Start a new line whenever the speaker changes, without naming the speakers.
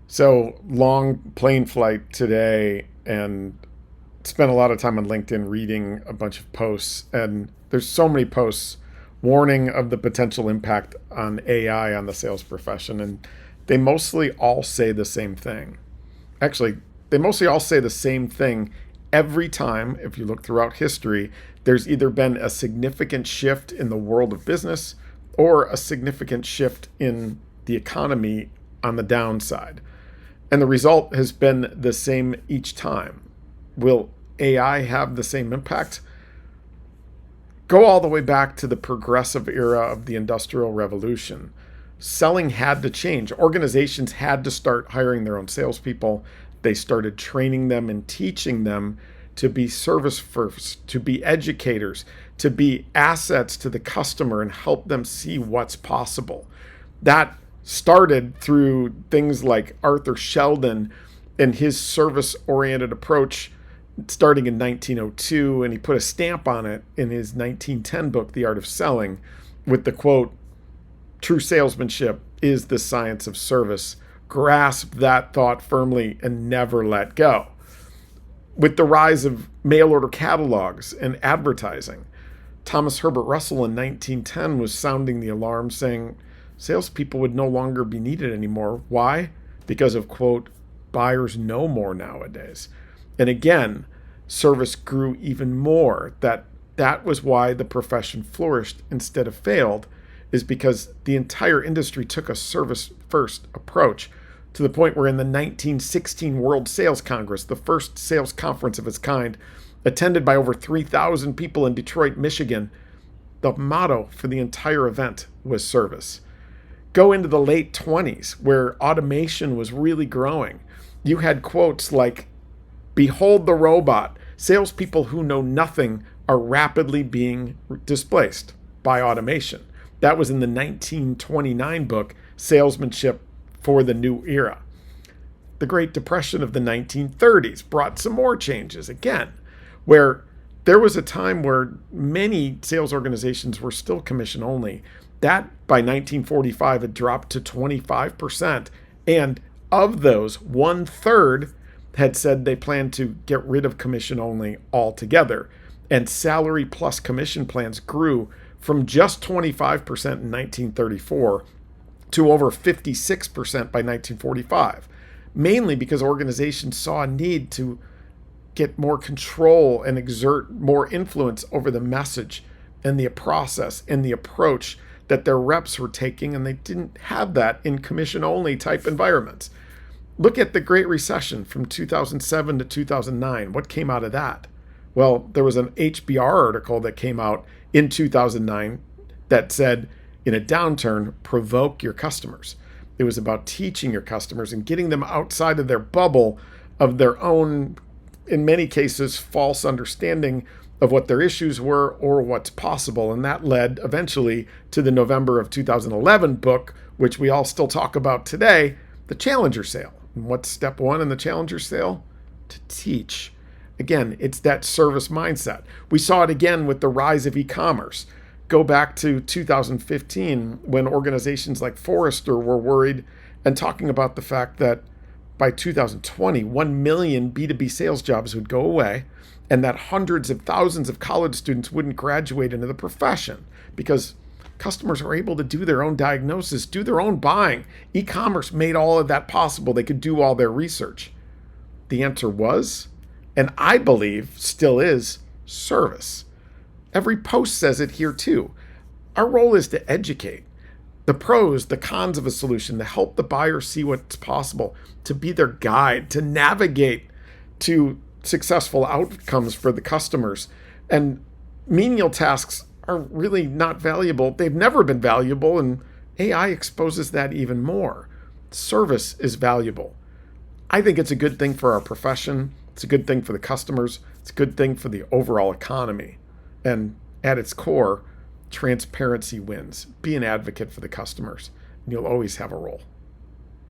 So long plane flight today and spent a lot of time on LinkedIn reading a bunch of posts. And there's so many posts warning of the potential impact on AI on the sales profession. And they mostly all say the same thing. Actually, they mostly all say the same thing every time. If you look throughout history, there's either been a significant shift in the world of business or a significant shift in the economy on the downside. And the result has been the same each time. Will AI have the same impact? Go all the way back to the progressive era of the Industrial Revolution. Selling had to change. Organizations had to start hiring their own salespeople. They started training them and teaching them to be service first, to be educators, to be assets to the customer and help them see what's possible. That started through things like Arthur Sheldon and his service oriented approach starting in 1902. And he put a stamp on it in his 1910 book, The Art of Selling, with the quote, "True salesmanship is the science of service." Grasp that thought firmly and never let go. With the rise of mail order catalogs and advertising, Thomas Herbert Russell in 1910 was sounding the alarm, saying salespeople would no longer be needed anymore. Why? Because of, quote, buyers know more nowadays. And again, service grew even more. That was why the profession flourished instead of failed, is because the entire industry took a service first approach to the point where in the 1916 World Sales Congress, the first sales conference of its kind, attended by over 3,000 people in Detroit, Michigan, the motto for the entire event was service. Go into the late 20s where automation was really growing. You had quotes like, "Behold the robot. Salespeople who know nothing are rapidly being displaced by automation." That was in the 1929 book, Salesmanship for the New Era. The Great Depression of the 1930s brought some more changes again, where there was a time where many sales organizations were still commission only. That by 1945 had dropped to 25%. And of those, 1/3 had said they planned to get rid of commission only altogether. And salary plus commission plans grew from just 25% in 1934 to over 56% by 1945, mainly because organizations saw a need to get more control and exert more influence over the message and the process and the approach that their reps were taking, and they didn't have that in commission-only type environments. Look at the Great Recession from 2007 to 2009. What came out of that? Well, there was an HBR article that came out in 2009 that said, in a downturn, provoke your customers. It was about teaching your customers and getting them outside of their bubble of their own, in many cases, false understanding of what their issues were or what's possible. And that led eventually to the November of 2011 book, which we all still talk about today, The Challenger Sale. And what's step one in the Challenger Sale? To teach. Again, it's that service mindset. We saw it again with the rise of e-commerce. Go back to 2015 when organizations like Forrester were worried and talking about the fact that by 2020, 1 million B2B sales jobs would go away and that hundreds of thousands of college students wouldn't graduate into the profession because customers are able to do their own diagnosis, do their own buying. E-commerce made all of that possible. They could do all their research. The answer was, and I believe still is, service. Every post says it here too. Our role is to educate the pros, the cons of a solution, to help the buyer see what's possible, to be their guide, to navigate to successful outcomes for the customers. And menial tasks are really not valuable. They've never been valuable, and AI exposes that even more. Service is valuable. I think it's a good thing for our profession. It's a good thing for the customers. It's a good thing for the overall economy. And at its core, transparency wins. Be an advocate for the customers, and you'll always have a role.